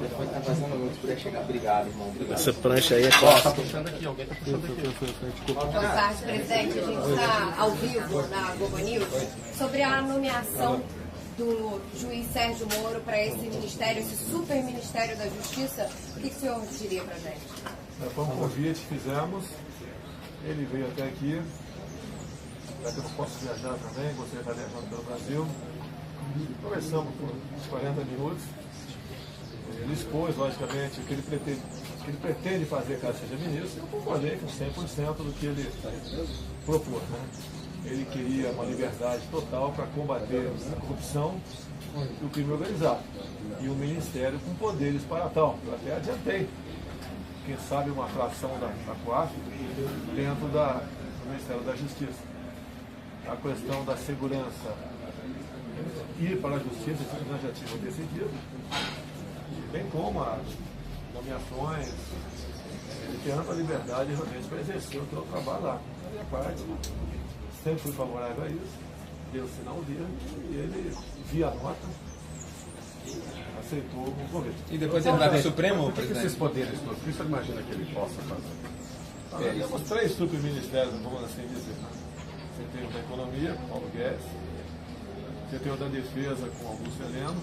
Depois tá vazando muito, por aí chegar. Obrigado, irmão. Obrigado. Essa prancha aí é clássica. Tá puxando aqui, alguém tá puxando aqui. Boa tarde, presidente. A gente está ao vivo na Globo News sobre a nomeação do juiz Sérgio Moro para esse ministério, esse super ministério da Justiça. O que o senhor diria para a gente? Foi um convite que fizemos, ele veio até aqui, já que eu não posso viajar também, gostaria de estar viajando pelo Brasil. Conversamos por uns 40 minutos. Ele expôs, logicamente, o que ele pretende fazer caso seja ministro. Eu concordei com 100% do que ele propôs. Né? Ele queria uma liberdade total para combater a corrupção e o crime organizado. E um ministério com poderes para tal. Eu até adiantei, quem sabe, uma fração da COAF dentro do Ministério da Justiça. A questão da segurança ir para a Justiça, que nós já tínhamos decidido, bem como as nomeações, ele tem ampla liberdade realmente para exercer o seu trabalho lá. Da minha parte, sempre fui favorável a isso, deu sinal dele, e ele, via a nota, aceitou o convite. E depois ele vai para o Supremo, O que presidente? esses poderes todos, o que você imagina que ele possa fazer? Temos 3 subministérios, vamos assim dizer. Você tem o da Economia, Paulo Guedes, você tem o da Defesa com Augusto Heleno,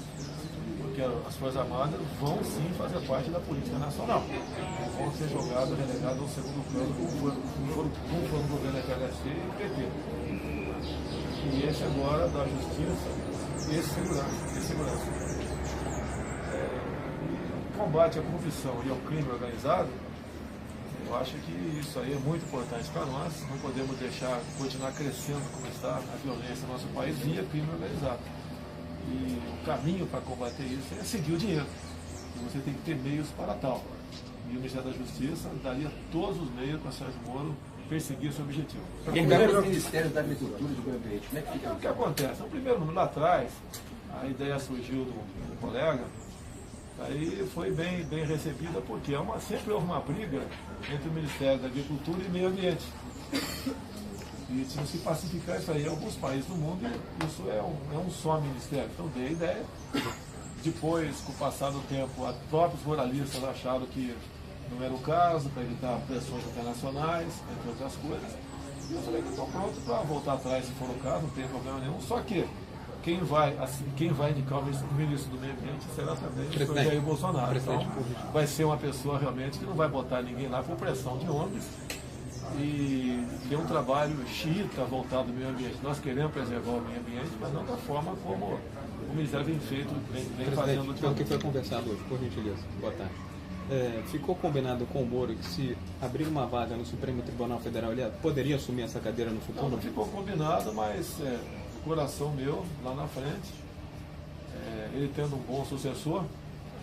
porque as Forças Armadas vão sim fazer parte da política nacional. Não vão ser jogadas, relegadas ao segundo plano, como foi no governo FHC e PT. E esse agora da Justiça e segurança. Combate à corrupção e ao crime organizado, eu acho que isso aí é muito importante para nós. Não podemos deixar continuar crescendo como está a violência no nosso país via crime organizado. E o caminho para combater isso é seguir o dinheiro. E você tem que ter meios para tal. E o Ministério da Justiça daria todos os meios para Sérgio Moro perseguir esse objetivo. Ele vai para o Ministério da Agricultura e do Meio Ambiente. Como é que fica? O que acontece? No primeiro lá atrás, a ideia surgiu do colega, aí foi bem recebida, porque sempre houve uma briga entre o Ministério da Agricultura e Meio Ambiente. E tinha que se pacificar isso aí em alguns países do mundo, e isso é um só ministério. Então dei a ideia. Depois, com o passar do tempo, os próprios ruralistas acharam que não era o caso, para evitar pressões internacionais, entre outras coisas. E eu falei que estou pronto para voltar atrás, se for o caso, não tem problema nenhum. Só que quem vai indicar o ministro do Meio Ambiente será também o senhor Jair Bolsonaro. Então, vai ser uma pessoa realmente que não vai botar ninguém lá por pressão de ONGs e ter um trabalho xiita voltado ao meio ambiente. Nós queremos preservar o meio ambiente, mas não da forma como o Ministério vem fazendo. Pelo que foi conversado hoje, por gentileza. Boa tarde. Ficou combinado com o Moro que se abrir uma vaga no Supremo Tribunal Federal, ele poderia assumir essa cadeira no futuro? Não ficou combinado, mas coração meu, lá na frente, ele tendo um bom sucessor,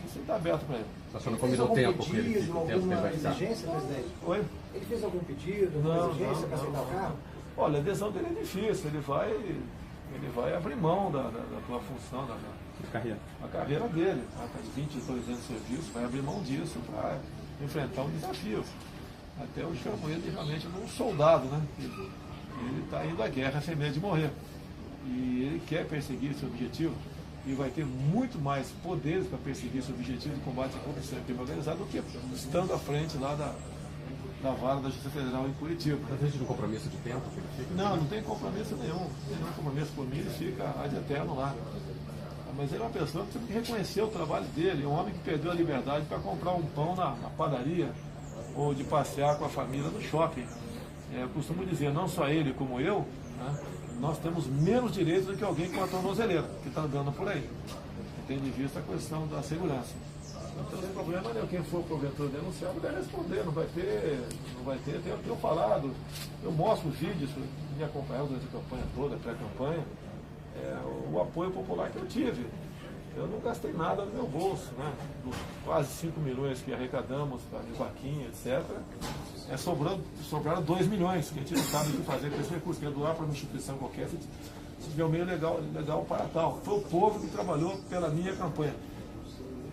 isso está aberto para ele. Só não combinou o tempo que ele pedido, fica, o tempo que ele alguma vai ficar. exigência, presidente? Oi? Ele fez algum pedido, alguma exigência para aceitar o cargo? Olha, a adesão dele é difícil, ele vai abrir mão da tua função, da carreira dele, tá de 22 anos de serviço, vai abrir mão disso para enfrentar um desafio. Até eu chamo ele realmente de um soldado, né? Ele está indo à guerra sem medo de morrer. E ele quer perseguir esse objetivo e vai ter muito mais poderes para perseguir esse objetivo de combate à corrupção e crime organizado do que estando à frente lá da vara da Justiça Federal em Curitiba. Está dentro de um compromisso de tempo que ele fica? Não tem compromisso nenhum. Nenhum compromisso por mim, ele fica ad eterno lá. Mas ele é uma pessoa que tem que reconhecer o trabalho dele. É um homem que perdeu a liberdade para comprar um pão na padaria ou de passear com a família no shopping. Eu costumo dizer, não só ele como eu, né, nós temos menos direitos do que alguém com a tornozeleira, que está andando por aí. Tendo em vista a questão da segurança. Então, não tem problema nenhum. Quem for porventura denunciar, vai responder, não vai ter, tem o que eu falado. Eu mostro vídeos, me acompanhando durante a campanha toda, a pré-campanha, o apoio popular que eu tive. Eu não gastei nada no meu bolso, né? Dos quase 5 milhões que arrecadamos para vaquinha, etc. Sobraram 2 milhões, que a gente não sabe o que fazer com esse recurso, que é doar para uma instituição qualquer, se tiver um meio legal para tal. Foi o povo que trabalhou pela minha campanha.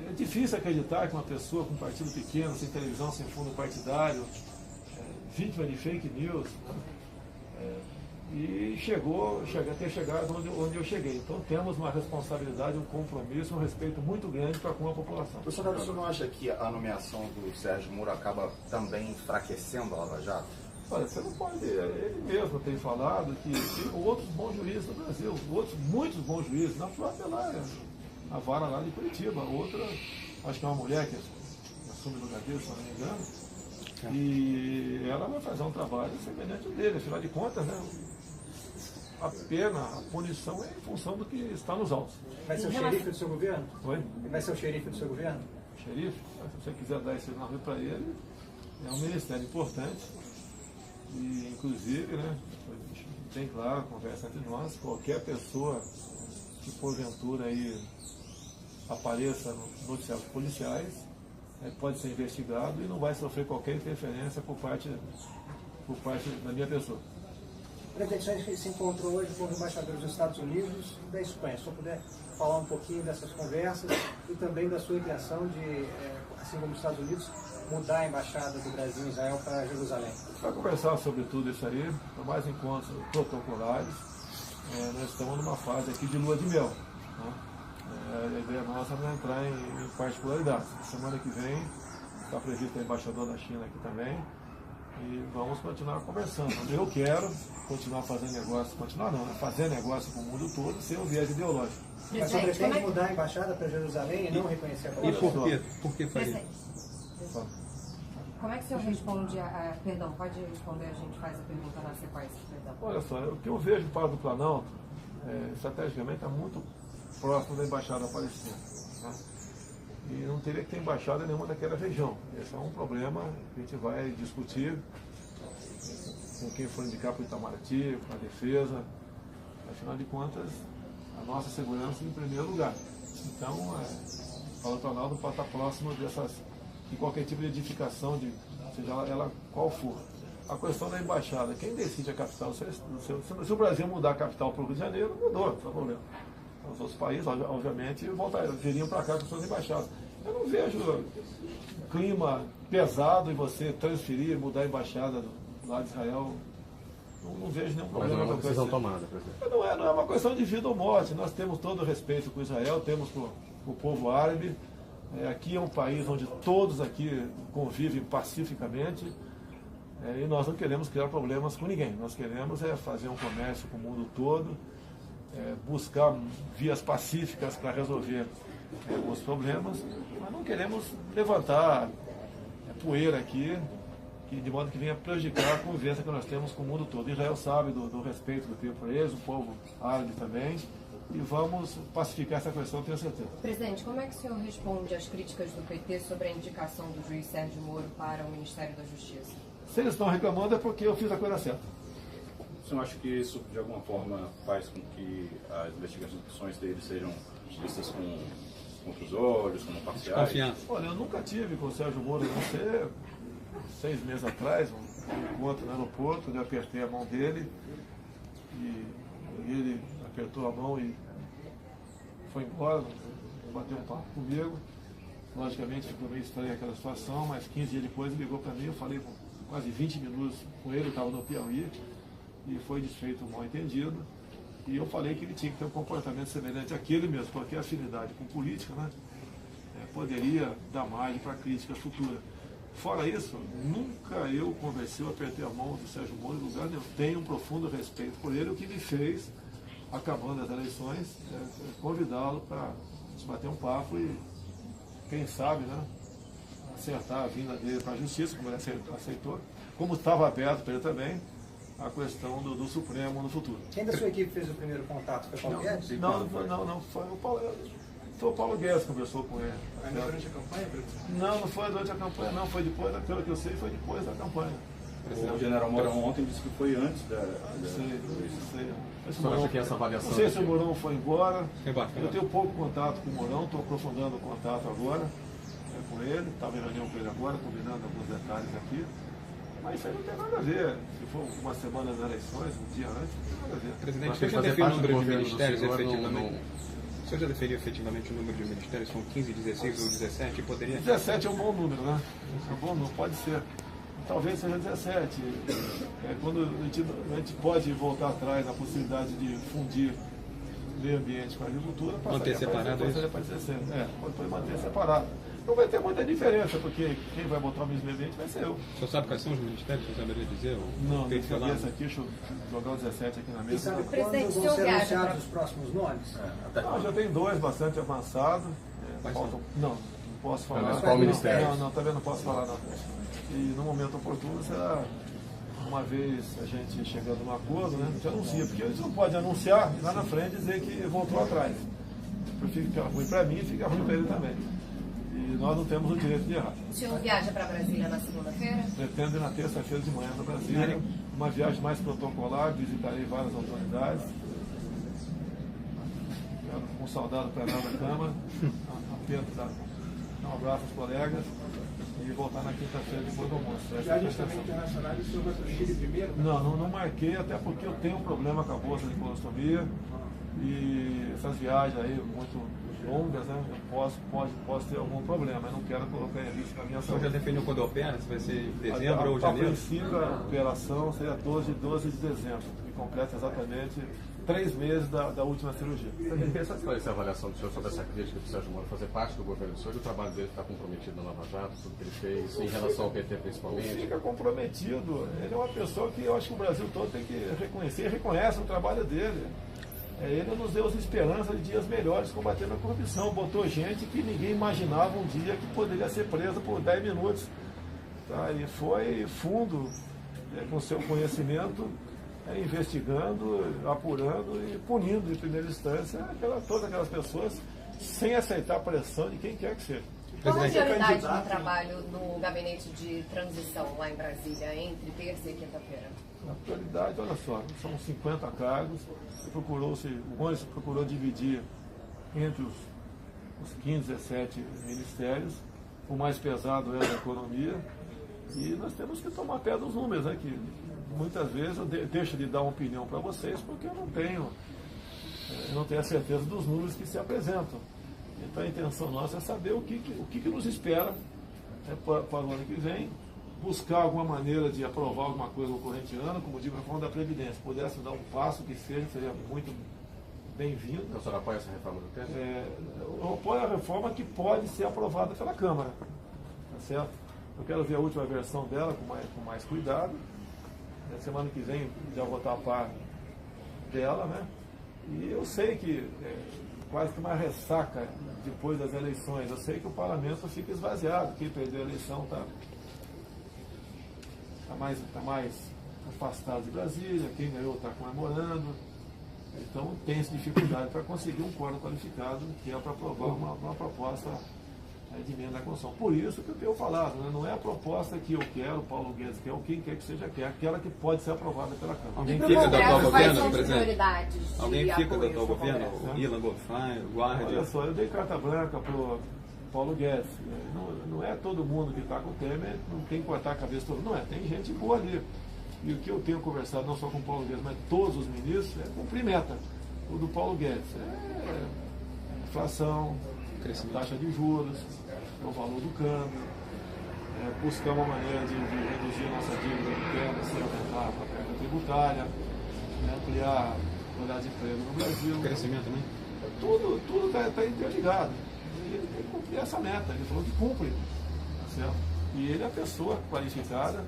É difícil acreditar que uma pessoa com um partido pequeno, sem televisão, sem fundo partidário, vítima de fake news, e chegou até chegar onde eu cheguei. Então temos uma responsabilidade, um compromisso, um respeito muito grande para com a população. O senhor não acha que a nomeação do Sérgio Moro acaba também enfraquecendo a Lava Jato? Olha, você não pode, ele mesmo tem falado que tem outros bons juízes no Brasil, muitos bons juízes, na própria lá, a vara lá de Curitiba, outra, acho que é uma mulher que assume o lugar dele, se não me engano, e ela vai fazer um trabalho semelhante ao dele, afinal de contas, né? A pena, a punição é em função do que está nos autos. Vai ser o xerife do seu governo? Oi? Vai ser o xerife do seu governo? Xerife, se você quiser dar esse nome para ele, é um ministério importante. E, inclusive, né, bem claro, conversa entre nós, qualquer pessoa que porventura aí apareça nos noticiários policiais pode ser investigado e não vai sofrer qualquer interferência por parte da minha pessoa. Presidente, a gente se encontrou hoje com os embaixadores dos Estados Unidos e da Espanha. Se eu puder falar um pouquinho dessas conversas e também da sua intenção de, assim como os Estados Unidos, mudar a embaixada do Brasil em Israel para Jerusalém. Para conversar sobre tudo isso aí, para mais encontros protocolares, nós estamos numa fase aqui de lua de mel. Né? A ideia nossa é não entrar em particularidades. Semana que vem está previsto o embaixador da China aqui também e vamos continuar conversando. Eu quero continuar fazendo negócio, fazer negócio com o mundo todo sem o viés ideológico. Mas você pretende mudar a embaixada para Jerusalém e não reconhecer a Palestina? E por que faria? Como é que o senhor responde perdão, pode responder, a gente faz a pergunta na sequência, perdão. Olha só, o que eu vejo para o Planalto, estrategicamente, está muito próximo da Embaixada Palestina. Né? E não teria que ter embaixada em nenhuma daquela região. Esse é um problema que a gente vai discutir com quem for indicar para o Itamaraty, para a defesa. Afinal de contas, a nossa segurança em primeiro lugar. Então, o Palácio Planalto pode estar próximo de qualquer tipo de edificação, seja ela qual for. A questão da embaixada, quem decide a capital, se o Brasil mudar a capital para o Rio de Janeiro, mudou, não tem problema. Os outros países, obviamente, viriam para cá com suas embaixadas. Eu não vejo clima pesado em você transferir, mudar a embaixada lá de Israel. Não vejo nenhum problema. Mas não é uma decisão tomada, presidente. Não é uma questão de vida ou morte. Nós temos todo o respeito com Israel, temos com o povo árabe. Aqui é um país onde todos aqui convivem pacificamente e nós não queremos criar problemas com ninguém. Nós queremos fazer um comércio com o mundo todo, buscar vias pacíficas para resolver os problemas, mas não queremos levantar poeira aqui, de modo que venha prejudicar a convivência que nós temos com o mundo todo. Israel sabe do respeito que eu tenho por eles, o povo árabe também. E vamos pacificar essa questão, tenho certeza. Presidente, como é que o senhor responde às críticas do PT sobre a indicação do juiz Sérgio Moro para o Ministério da Justiça? Se eles estão reclamando é porque eu fiz a coisa certa. O senhor acha que isso, de alguma forma, faz com que as investigações deles sejam vistas com outros olhos, como parciais? Confiança. Olha, eu nunca tive com o Sérgio Moro, não sei, 6 meses atrás, um encontro no aeroporto, eu apertei a mão dele e ele apertou a mão e foi embora, bateu um papo comigo. Logicamente ficou meio estranha aquela situação, mas 15 dias depois ele ligou para mim, eu falei quase 20 minutos com ele, eu estava no Piauí, e foi desfeito um mal entendido. E eu falei que ele tinha que ter um comportamento semelhante àquele mesmo, porque a afinidade com política, né, poderia dar margem para crítica futura. Fora isso, nunca eu conversei, eu apertei a mão do Sérgio Moro em lugar nenhum. Tenho um profundo respeito por ele, o que me fez, acabando as eleições, convidá-lo para bater um papo e, quem sabe, né, acertar a vinda dele para a Justiça, como ele aceitou, como estava aberto para ele também, a questão do Supremo no futuro. Quem da sua equipe fez o primeiro contato? Foi o Paulo Guedes? Não, foi o Paulo. Foi o Paulo Guedes que conversou com ele. Ainda durante a campanha, presidente? Não foi durante a campanha, não. Foi depois, pelo que eu sei, foi depois da campanha. O general Mourão ontem disse que foi antes da... Sei. Você acha que essa avaliação... Não sei se o Mourão foi embora. Embora. Eu tenho pouco contato com o Mourão, estou aprofundando o contato agora com ele. Estava em reunião com ele agora, combinando alguns detalhes aqui. Mas isso aí não tem nada a ver. Se for uma semana das eleições, um dia antes, não tem nada a ver. Presidente, o senhor já definiu o número de ministérios efetivamente? O senhor já definiu efetivamente o número de ministérios? São 15, 16 ou 17? Poderia... 17 é um bom número, né? É um bom número, pode ser. talvez seja 17. Quando a gente pode voltar atrás na possibilidade de fundir meio ambiente com a agricultura, manter separado isso? Para 16. Pode manter separado. Não vai ter muita diferença, porque quem vai botar o meio ambiente vai ser eu. O senhor sabe quais são os ministérios? O senhor saberia dizer? Não, de cabeça aqui, deixa eu jogar o 17 aqui na E mesa. sabe Presidente, quando o vão senhor ser viaja anunciados pra- os próximos nomes? Já tem 2 bastante avançados. Não posso falar. Mas qual ministério? Não, também não posso falar não. E no momento oportuno será, uma vez a gente chegando num acordo, né, a gente anuncia, porque a gente não pode anunciar e lá na frente dizer que voltou atrás. Fica ruim para mim e fica ruim para ele também. E nós não temos o direito de errar. O senhor viaja para Brasília na segunda-feira? Pretendo ir na terça-feira de manhã para Brasília, uma viagem mais protocolar, visitarei várias autoridades. Quero com saudade do plenário da Câmara, apenas dar um abraço aos colegas e voltar na quinta-feira depois do almoço. Viagens também internacionais, o senhor vai para o Chile primeiro? Não marquei, até porque eu tenho um problema com a bolsa de colostomia e essas viagens aí muito longas, né, eu posso ter algum problema, mas não quero colocar em risco a minha O senhor já saúde. definiu quando opera? Se vai ser em dezembro ou A janeiro? princípio, a operação seria 12 de dezembro, que completa exatamente 3 meses da última cirurgia. Queria saber essa avaliação do senhor sobre essa crítica do Sérgio Moro fazer parte do governo do senhor e o trabalho dele está comprometido na Lava Jato, tudo que ele fez, em relação ao PT principalmente. Fica comprometido. Ele é uma pessoa que eu acho que o Brasil todo tem que reconhecer e reconhece o trabalho dele. Ele nos deu esperança de dias melhores combatendo a corrupção. Botou gente que ninguém imaginava um dia que poderia ser presa por 10 minutos. Tá? E foi fundo, com seu conhecimento, investigando, apurando e punindo em primeira instância todas aquelas pessoas sem aceitar a pressão de quem quer que seja. Qual a Presidente, prioridade candidato- do trabalho no gabinete de transição lá em Brasília, entre terça e quinta-feira? Na prioridade, olha só, são 50 cargos, o ONU procurou dividir entre os 15, 17 ministérios, o mais pesado é a economia, e nós temos que tomar pé dos números, né, que muitas vezes eu deixo de dar uma opinião para vocês porque eu não tenho a certeza dos números que se apresentam. Então a intenção nossa é saber o que nos espera para o ano que vem, buscar alguma maneira de aprovar alguma coisa no corrente ano, como digo, a reforma da Previdência. Se pudesse dar um passo que seria muito bem-vindo. Então o senhor apoia essa reforma do teto? Eu apoio a reforma que pode ser aprovada pela Câmara. Tá certo? Eu quero ver a última versão dela com mais cuidado. Na semana que vem já vou estar a par dela, né? E eu sei que quase que uma ressaca depois das eleições. Eu sei que o parlamento fica esvaziado. Quem perdeu a eleição está mais afastado de Brasília, quem ganhou está comemorando. Então tem-se dificuldade para conseguir um quórum qualificado, que é para aprovar uma proposta de emenda à Constituição. Por isso que eu tenho falado, né? Não é a proposta que eu quero, o Paulo Guedes quer, ou quem quer que seja quer, aquela que pode ser aprovada pela Câmara. Alguém E pro fica do atual Congresso, quais governo, são as presidente? prioridades de Alguém fica do apoio atual pro governo? Congresso? O Ilan Goldfein, o Guardi? Olha só, eu dei carta branca para o Paulo Guedes. Não é todo mundo que está com o Temer, não tem que cortar a cabeça todo mundo. Não é, tem gente boa ali. E o que eu tenho conversado, não só com o Paulo Guedes, mas todos os ministros, é cumprir meta. O do Paulo Guedes inflação, taxa de juros, o valor do câmbio, buscar uma maneira de reduzir a nossa dívida interna sem aumentar a carga tributária, ampliar a quantidade de emprego no Brasil. Crescimento, né? Tudo está interligado. E ele tem que cumprir essa meta. Ele falou que cumpre. Tá certo? E ele é a pessoa qualificada,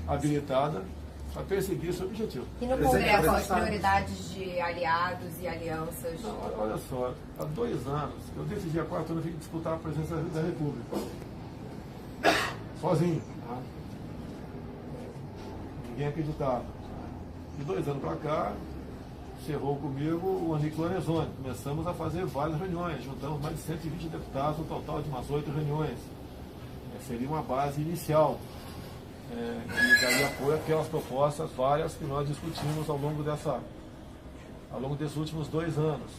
habilitada para perseguir esse objetivo. E no Congresso, as prioridades de aliados e alianças? Não, olha só, há 2 anos, eu decidi há 4 anos vir disputar a presidência da República. Sozinho. Tá? Ninguém acreditava. De 2 anos para cá, encerrou comigo o Henrique Lorenzoni. Começamos a fazer várias reuniões, juntamos mais de 120 deputados, um total de umas 8 reuniões. Seria uma base inicial. E daria apoio àquelas propostas várias que nós discutimos ao longo desses últimos 2 anos.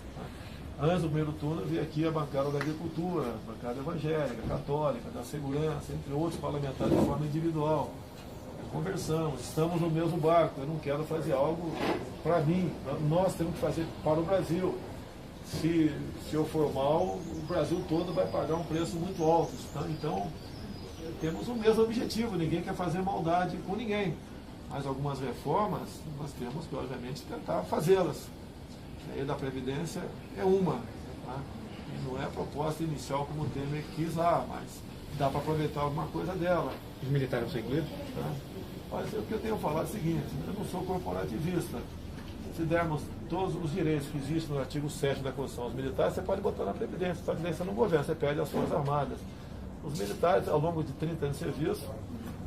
Antes do primeiro turno, eu vi aqui a bancada da agricultura, a bancada evangélica, católica, da segurança, entre outros parlamentares de forma individual. Conversamos, estamos no mesmo barco, eu não quero fazer algo para mim, nós temos que fazer para o Brasil. Se eu for mal, o Brasil todo vai pagar um preço muito alto. Tá? Então, temos o mesmo objetivo, ninguém quer fazer maldade com ninguém. Mas algumas reformas nós temos que, obviamente, tentar fazê-las. A lei da Previdência é uma, tá? E não é a proposta inicial como o Temer quis lá, mas dá para aproveitar alguma coisa dela. Os militares são incluídos? Tá? Mas o que eu tenho falado é o seguinte, eu não sou corporativista. Se dermos todos os direitos que existem no artigo 7 da Constituição aos militares, você pode botar na Previdência, só que daí você não governa, você perde as Forças Armadas. Os militares, ao longo de 30 anos de serviço,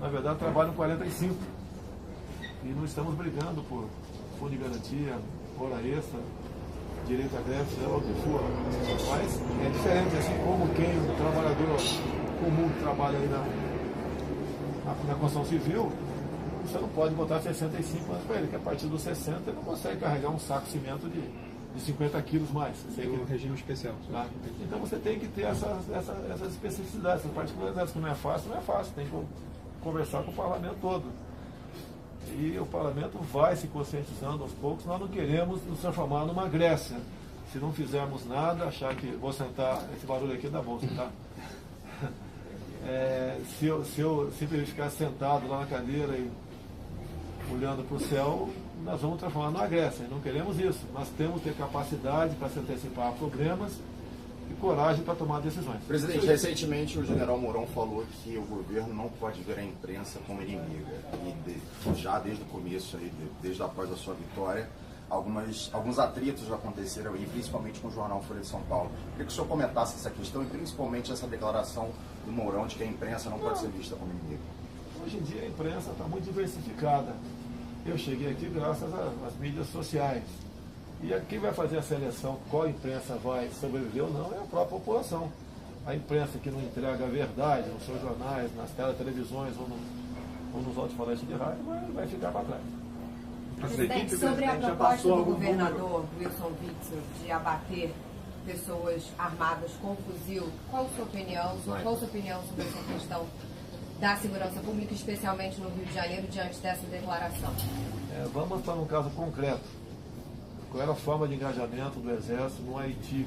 na verdade, trabalham 45. E não estamos brigando por fundo de garantia, hora extra, direito à greve, seja lá o que for. Mas é diferente, assim como quem, o trabalhador comum que trabalha aí na construção civil, você não pode botar 65 anos para ele, que a partir dos 60 ele não consegue carregar um saco de cimento de 50 quilos mais. Tem um regime especial. Tá? Então você tem que ter essas especificidades, essas particularidades, que não é fácil, tem que conversar com o parlamento todo. E o parlamento vai se conscientizando aos poucos. Nós não queremos nos transformar numa Grécia. Se não fizermos nada, achar que vou sentar, esse barulho aqui dá bolsa, tá? Se eu simplesmente ficar sentado lá na cadeira e olhando para o céu, nós vamos transformar numa Grécia. Não queremos isso. Nós temos que ter capacidade para se antecipar a problemas e coragem para tomar decisões. Presidente, recentemente o general Mourão falou que o governo não pode ver a imprensa como inimiga. E já desde o começo, aí, desde após a sua vitória, alguns atritos já aconteceram, e principalmente com o jornal Folha de São Paulo. Queria que o senhor comentasse essa questão e principalmente essa declaração do Mourão de que a imprensa não pode ser vista como inimiga. Hoje em dia a imprensa está muito diversificada. Eu cheguei aqui graças às mídias sociais. E quem vai fazer a seleção, qual imprensa vai sobreviver ou não, é a própria população. A imprensa que não entrega a verdade nos seus jornais, nas televisões ou nos alto-falantes de rádio, vai ficar para trás. Presidente, sobre a proposta do governador Wilson Witzel de abater pessoas armadas com fuzil, qual a sua opinião sobre essa questão da segurança pública, especialmente no Rio de Janeiro, diante dessa declaração? Vamos para um caso concreto. Qual era a forma de engajamento do Exército no Haiti?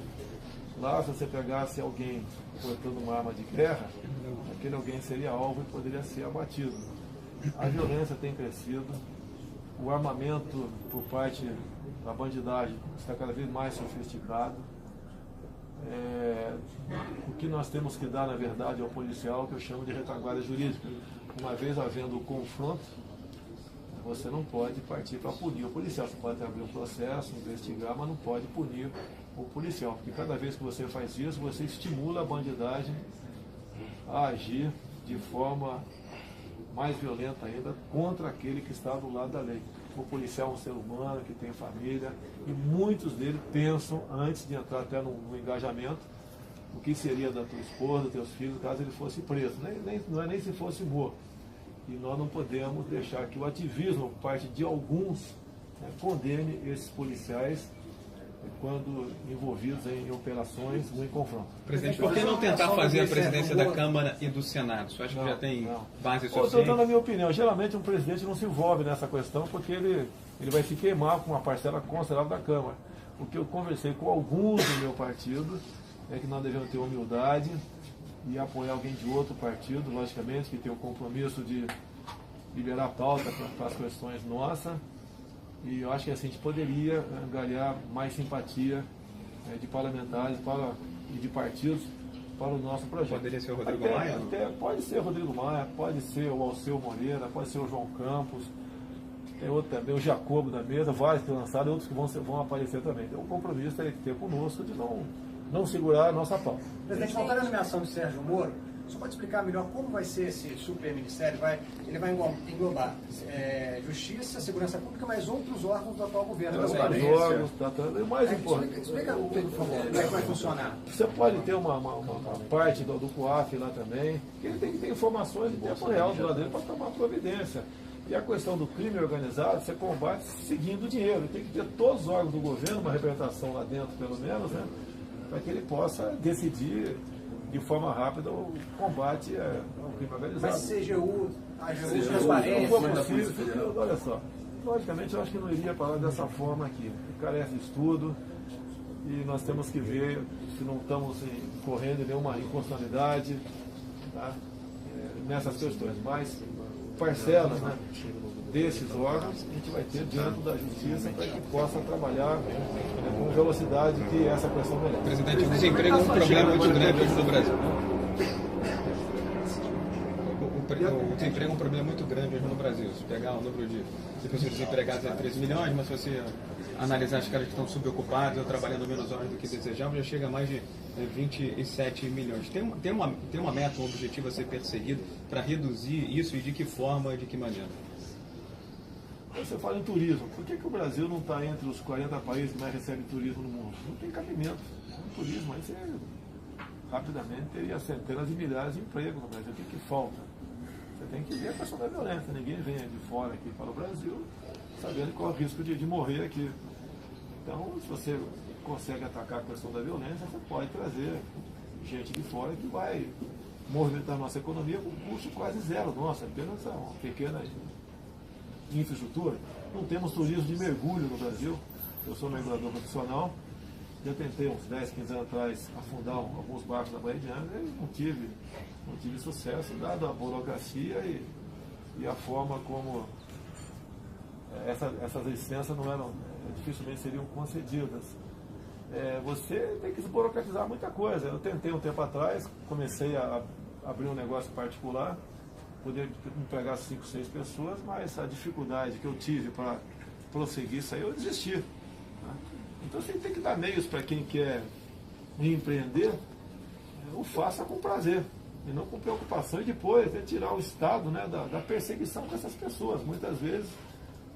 Lá, se você pegasse alguém portando uma arma de guerra, aquele alguém seria alvo e poderia ser abatido. A violência tem crescido, o armamento por parte da bandidagem está cada vez mais sofisticado. O que nós temos que dar, na verdade, ao policial, que eu chamo de retaguarda jurídica. Uma vez havendo o confronto, você não pode partir para punir o policial. Você pode abrir um processo, investigar, mas não pode punir o policial. Porque cada vez que você faz isso, você estimula a bandidagem a agir de forma mais violenta ainda contra aquele que está do lado da lei. O policial é um ser humano que tem família e muitos deles pensam, antes de entrar até no engajamento, o que seria da tua esposa, dos teus filhos, caso ele fosse preso. Não é nem se fosse morto. E nós não podemos deixar que o ativismo, por parte de alguns, condene esses policiais quando envolvidos em operações ou em confronto. Presidente, por que não tentar fazer a presidência da Câmara e do Senado? Você acha que já tem base suficiente? Estou dando a minha opinião. Geralmente um presidente não se envolve nessa questão porque ele vai se queimar com uma parcela considerável da Câmara. O que eu conversei com alguns do meu partido é que nós devemos ter humildade e apoiar alguém de outro partido, logicamente, que tem o compromisso de liberar a pauta para as questões nossas. E eu acho que assim a gente poderia angariar mais simpatia de parlamentares e de partidos para o nosso projeto. Poderia ser o Rodrigo Maia? Pode ser o Rodrigo Maia, pode ser o Alceu Moreira, pode ser o João Campos, tem outro também, o Jacobo da mesa, vários que lançaram e outros que vão aparecer também. Então o compromisso teria que ter conosco de não segurar a nossa pauta. Presidente, voltando à nomeação de Sérgio Moro, você pode explicar melhor como vai ser esse superministério? Ele vai englobar Justiça, Segurança Pública, mas outros órgãos do atual governo. Outros órgãos, o mais importante. Explica, por favor, como é que vai funcionar. Você pode ter uma parte do COAF lá também, que ele tem que ter informações em tempo real do lado dele para tomar providência. E a questão do crime organizado, você combate seguindo o dinheiro. Tem que ter todos os órgãos do governo, uma representação lá dentro, pelo menos, né, para que ele possa decidir de forma rápida o combate ao crime organizado. Mas CGU, transparência, olha só, logicamente eu acho que não iria falar dessa forma aqui. Carece de estudo e nós temos que ver se não estamos correndo nenhuma inconstitucionalidade, tá? nessas questões, mas parcelas, né, desses órgãos a gente vai ter diante da justiça para que possa trabalhar com velocidade que essa questão merece. Presidente, o desemprego é um problema muito grande hoje no Brasil. O desemprego é um problema muito grande hoje no Brasil. Se pegar o número de pessoas desempregadas é 13 milhões, mas se você analisar as caras que estão subocupadas ou trabalhando menos horas do que desejavam, já chega a mais de 27 milhões. Tem uma meta, um objetivo a ser perseguido para reduzir isso e de que forma, de que maneira? Você fala em turismo. Por que o Brasil não está entre os 40 países que mais recebem turismo no mundo? Não tem cabimento. O turismo aí você rapidamente teria centenas de milhares de empregos no Brasil. O que falta? Você tem que ver a questão da violência. Ninguém vem de fora aqui para o Brasil sabendo qual é o risco de morrer aqui. Então, se você consegue atacar a questão da violência, você pode trazer gente de fora que vai movimentar a nossa economia com um custo quase zero. Nossa, apenas uma pequena infraestrutura. Não temos turismo de mergulho no Brasil. Eu sou mergulhador profissional. Já tentei uns 10, 15 anos atrás afundar alguns barcos na Baía de Angra e não tive sucesso, dado a burocracia e a forma como essas licenças não eram, dificilmente seriam concedidas. Você tem que desburocratizar muita coisa. Eu tentei um tempo atrás, comecei a abrir um negócio particular, poder empregar 5, 6 pessoas, mas a dificuldade que eu tive para prosseguir isso aí, eu desisti. Né? Então você tem que dar meios para quem quer empreender, o faça com prazer, e não com preocupação, e depois tirar o Estado, né, da perseguição com essas pessoas. Muitas vezes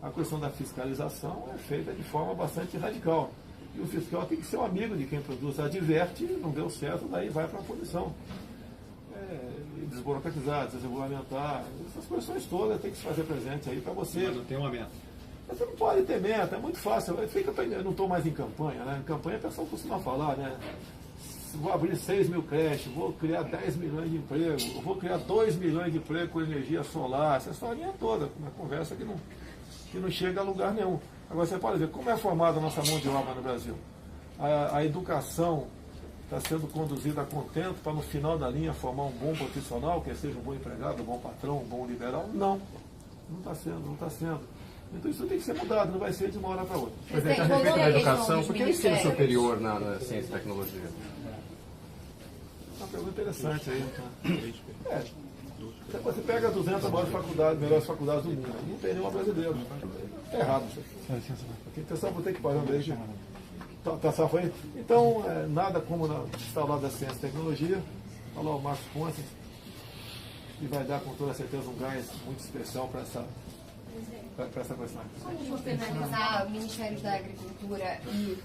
a questão da fiscalização é feita de forma bastante radical. E o fiscal tem que ser um amigo de quem produz, adverte, não deu certo, daí vai para a punição. Desburocratizar, desregulamentar, essas questões todas tem que se fazer presente aí para você. Mas não tem uma meta. Você não pode ter meta, é muito fácil. Eu não estou mais em campanha, né? Em campanha a pessoa costuma falar, né? Vou abrir 6 mil creches, vou criar 10 milhões de empregos, vou criar 2 milhões de empregos com energia solar, essa historinha toda, uma conversa que não chega a lugar nenhum. Agora você pode ver como é formada a nossa mão de obra no Brasil. A educação está sendo conduzida a contento para no final da linha formar um bom profissional, que seja um bom empregado, um bom patrão, um bom liberal? Não está sendo. Então isso tem que ser mudado, não vai ser de uma hora para outra. Presidente, a respeito da educação, por que o ensino superior na ciência e tecnologia? Uma pergunta interessante aí. Você pega 200 melhores faculdades do mundo, não tem nenhuma brasileira. É errado isso. Atenção, vou ter que parar aí. Tá salvo aí? Então, nada como está lá da ciência e tecnologia. Olha lá o Marcos Pontes, que vai dar com toda certeza um gás muito especial para essa questão. Como finalizar, Ministérios da Agricultura e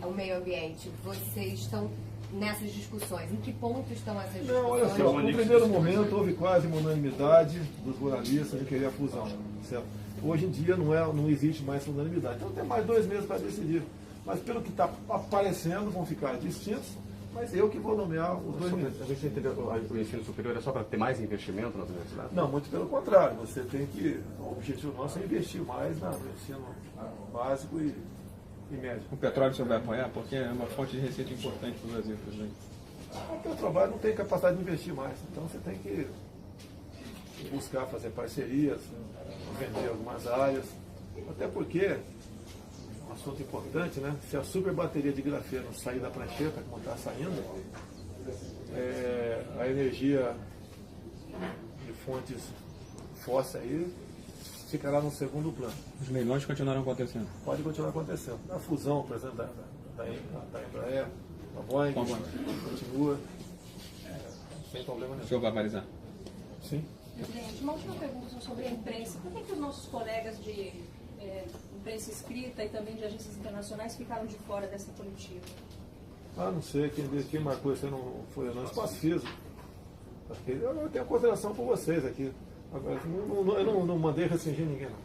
o Meio Ambiente, vocês estão nessas discussões? Em que ponto estão essas discussões? Não, olha só, no primeiro momento houve quase uma unanimidade dos ruralistas de querer a fusão. Certo? Hoje em dia não existe mais unanimidade. Então tem mais 2 meses para decidir. Mas pelo que está aparecendo, vão ficar distintos, mas eu que vou nomear os 2 meses. A gente entendeu o ensino superior é só para ter mais investimento nas universidades? Não, muito pelo contrário. Você tem que. O objetivo nosso é investir mais no ensino básico e médio. O petróleo o senhor vai apoiar? Porque é uma fonte de receita importante para o Brasil, presidente. O Petrobras não tem capacidade de investir mais. Então você tem que buscar fazer parcerias, vender algumas áreas. Até porque, um assunto importante, né? Se a super bateria de grafeno sair da prancheta, como está saindo, a energia de fontes fósseis aí ficará no segundo plano. Os leilões continuarão acontecendo? Pode continuar acontecendo. A fusão, por exemplo, da Embraer, da Boeing, continua sem problema nenhum. O senhor vai avalizar? Sim. Presidente, uma última pergunta sobre a imprensa. Por que os nossos colegas de imprensa escrita e também de agências internacionais ficaram de fora dessa coletiva? Não sei, quem marcou isso não foi eu, não. Espaço físico. Eu tenho consideração por vocês aqui. Agora, eu não mandei restringir ninguém, não.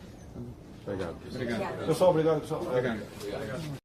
Obrigado. Obrigado. Pessoal, obrigado, pessoal. Obrigado.